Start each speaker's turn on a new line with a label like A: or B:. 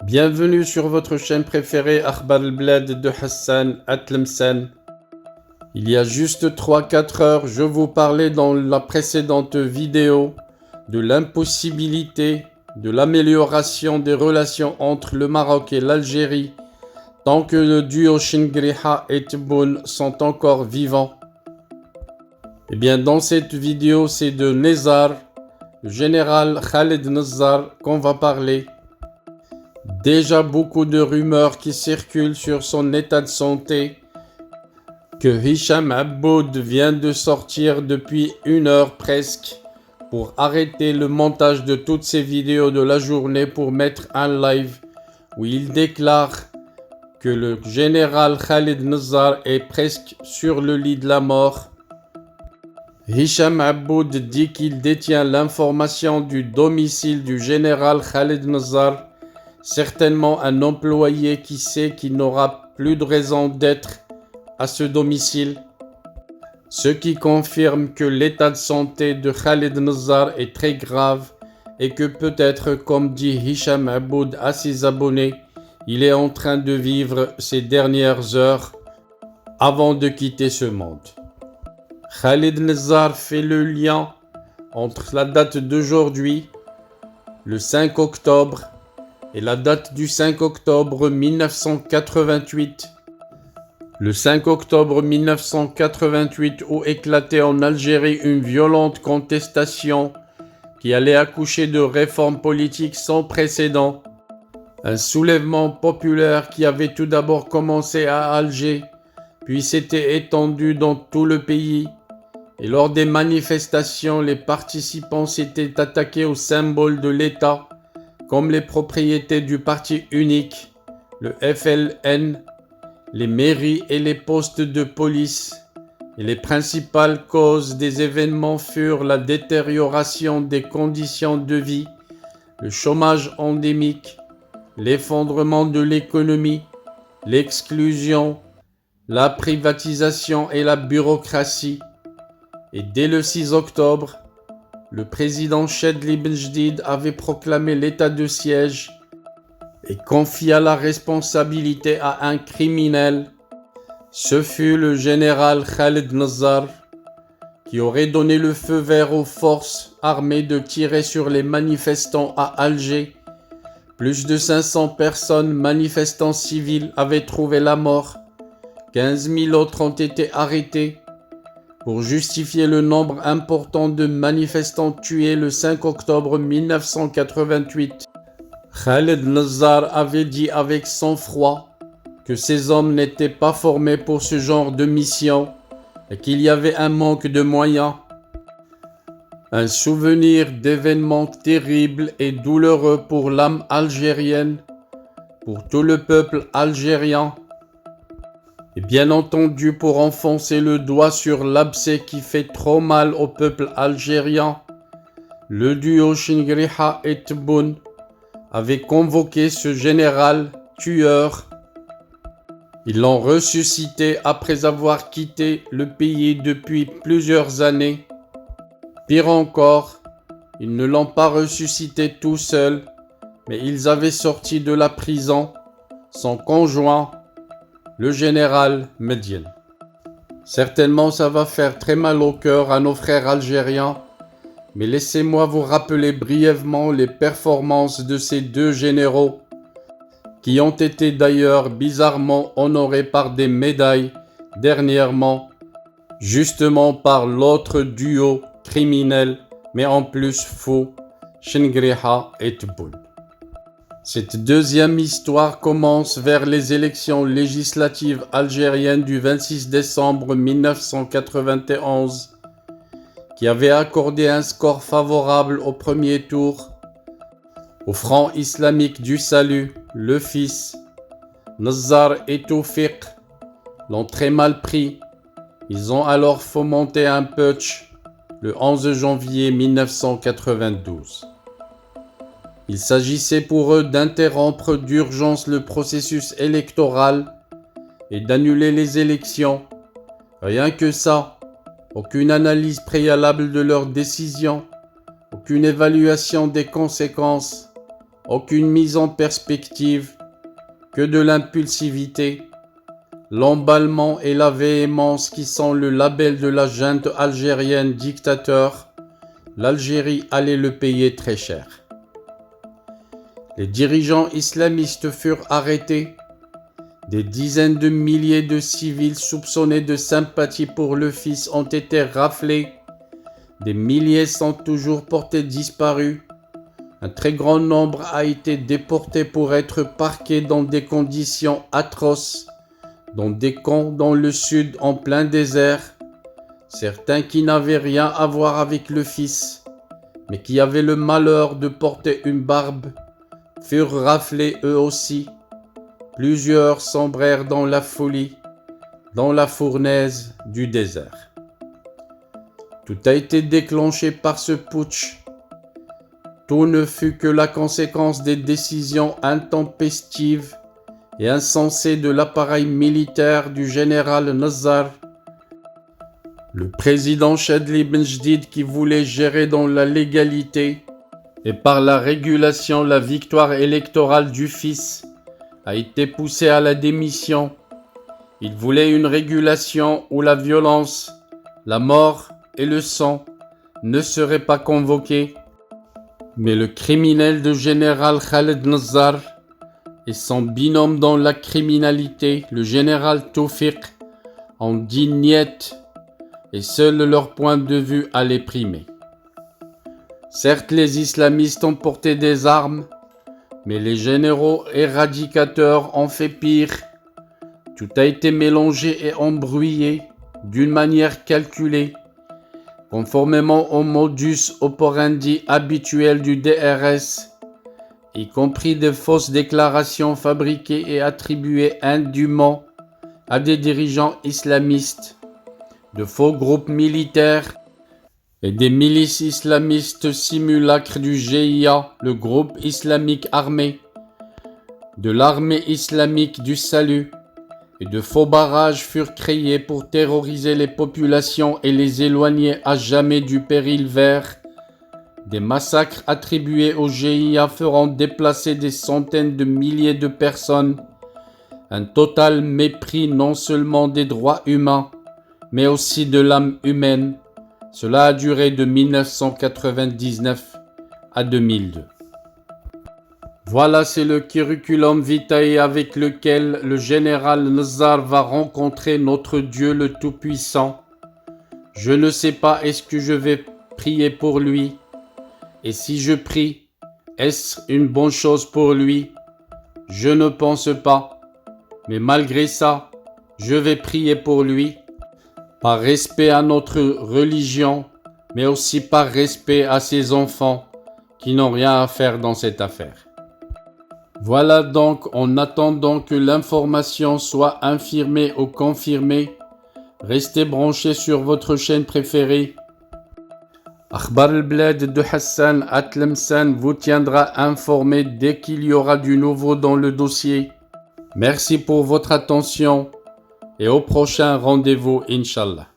A: Bienvenue sur votre chaîne préférée Akhbar al-Blad de Hassan Atlemsan. Il y a juste 3-4 heures, je vous parlais dans la précédente vidéo de l'impossibilité de l'amélioration des relations entre le Maroc et l'Algérie tant que le duo Chingriha et Tebboune sont encore vivants. Et bien dans cette vidéo, c'est de Nezzar, le général Khaled Nezzar qu'on va parler. Déjà beaucoup de rumeurs qui circulent sur son état de santé, que Hicham Aboud vient de sortir depuis 1 heure presque pour arrêter le montage de toutes ses vidéos de la journée pour mettre un live où il déclare que le général Khaled Nezzar est presque sur le lit de la mort. Hicham Aboud dit qu'il détient l'information du domicile du général Khaled Nezzar, certainement un employé qui sait qu'il n'aura plus de raison d'être à ce domicile, ce qui confirme que l'état de santé de Khaled Nezzar est très grave et que peut-être, comme dit Hicham Aboud à ses abonnés, il est en train de vivre ses dernières heures avant de quitter ce monde. Khaled Nezzar fait le lien entre la date d'aujourd'hui, le 5 octobre, et la date du 5 octobre 1988. Le 5 octobre 1988 où éclatait en Algérie une violente contestation qui allait accoucher de réformes politiques sans précédent. Un soulèvement populaire qui avait tout d'abord commencé à Alger, puis s'était étendu dans tout le pays. Et lors des manifestations, les participants s'étaient attaqués aux symboles de l'État, comme les propriétés du parti unique, le FLN, les mairies et les postes de police. Et les principales causes des événements furent la détérioration des conditions de vie, le chômage endémique, l'effondrement de l'économie, l'exclusion, la privatisation et la bureaucratie. Et dès le 6 octobre, le président Chedli Benjdid avait proclamé l'état de siège et confia la responsabilité à un criminel. Ce fut le général Khaled Nezzar qui aurait donné le feu vert aux forces armées de tirer sur les manifestants à Alger. Plus de 500 personnes, manifestants civils, avaient trouvé la mort. 15 000 autres ont été arrêtés. Pour justifier le nombre important de manifestants tués le 5 octobre 1988, Khaled Nezzar avait dit avec sang-froid que ces hommes n'étaient pas formés pour ce genre de mission et qu'il y avait un manque de moyens. Un souvenir d'événements terribles et douloureux pour l'âme algérienne, pour tout le peuple algérien, et bien entendu pour enfoncer le doigt sur l'abcès qui fait trop mal au peuple algérien. Le duo Chingriha et Tebboune avait convoqué ce général tueur. Ils l'ont ressuscité après avoir quitté le pays depuis plusieurs années. Pire encore, ils ne l'ont pas ressuscité tout seul, mais ils avaient sorti de la prison son conjoint, le général Medien. Certainement ça va faire très mal au cœur à nos frères algériens, mais laissez-moi vous rappeler brièvement les performances de ces deux généraux, qui ont été d'ailleurs bizarrement honorés par des médailles dernièrement, justement par l'autre duo criminel, mais en plus faux, Chingriha et Tebboune. Cette deuxième histoire commence vers les élections législatives algériennes du 26 décembre 1991, qui avaient accordé un score favorable au premier tour au Front islamique du salut, le fils. Nezzar et Toufiq l'ont très mal pris. Ils ont alors fomenté un putsch le 11 janvier 1992. Il s'agissait pour eux d'interrompre d'urgence le processus électoral et d'annuler les élections. Rien que ça, aucune analyse préalable de leur décision, aucune évaluation des conséquences. aucune mise en perspective, que de l'impulsivité, l'emballement et la véhémence qui sont le label de la junte algérienne dictateur. L'Algérie allait le payer très cher. Les dirigeants islamistes furent arrêtés. Des dizaines de milliers de civils soupçonnés de sympathie pour le fils ont été raflés. Des milliers sont toujours portés disparus. Un très grand nombre a été déporté pour être parqué dans des conditions atroces, dans des camps dans le sud en plein désert. Certains qui n'avaient rien à voir avec le fils, mais qui avaient le malheur de porter une barbe, furent raflés eux aussi. Plusieurs sombrèrent dans la folie, dans la fournaise du désert. Tout a été déclenché par ce putsch. Tout ne fut que la conséquence des décisions intempestives et insensées de l'appareil militaire du général Nazzar, le président Chadli Benjedid qui voulait gérer dans la légalité et par la régulation la victoire électorale du fils, a été poussé à la démission. Il voulait une régulation où la violence, la mort et le sang ne seraient pas convoqués. Mais le criminel de général Khaled Nazzar et son binôme dans la criminalité, le général Tawfiq, ont dit niet et seul leur point de vue allait primer. Certes, les islamistes ont porté des armes, mais les généraux éradicateurs ont fait pire. Tout a été mélangé et embrouillé d'une manière calculée, conformément au modus operandi habituel du DRS, y compris de fausses déclarations fabriquées et attribuées indûment à des dirigeants islamistes, de faux groupes militaires et des milices islamistes simulacres du GIA, le groupe islamique armé, de l'armée islamique du salut, et de faux barrages furent créés pour terroriser les populations et les éloigner à jamais du péril vert. Des massacres attribués au GIA feront déplacer des centaines de milliers de personnes. Un total mépris non seulement des droits humains, mais aussi de l'âme humaine. Cela a duré de 1999 à 2002. Voilà, c'est le curriculum vitae avec lequel le général Nazzar va rencontrer notre Dieu le Tout-Puissant. Je ne sais pas, est-ce que je vais prier pour lui? Et si je prie, est-ce une bonne chose pour lui? Je ne pense pas. Mais malgré ça, je vais prier pour lui, par respect à notre religion, mais aussi par respect à ses enfants qui n'ont rien à faire dans cette affaire. Voilà donc, en attendant que l'information soit infirmée ou confirmée, restez branchés sur votre chaîne préférée. Akhbar al-Bled de Hassan Atlemsan vous tiendra informé dès qu'il y aura du nouveau dans le dossier. Merci pour votre attention et au prochain rendez-vous, Inch'Allah.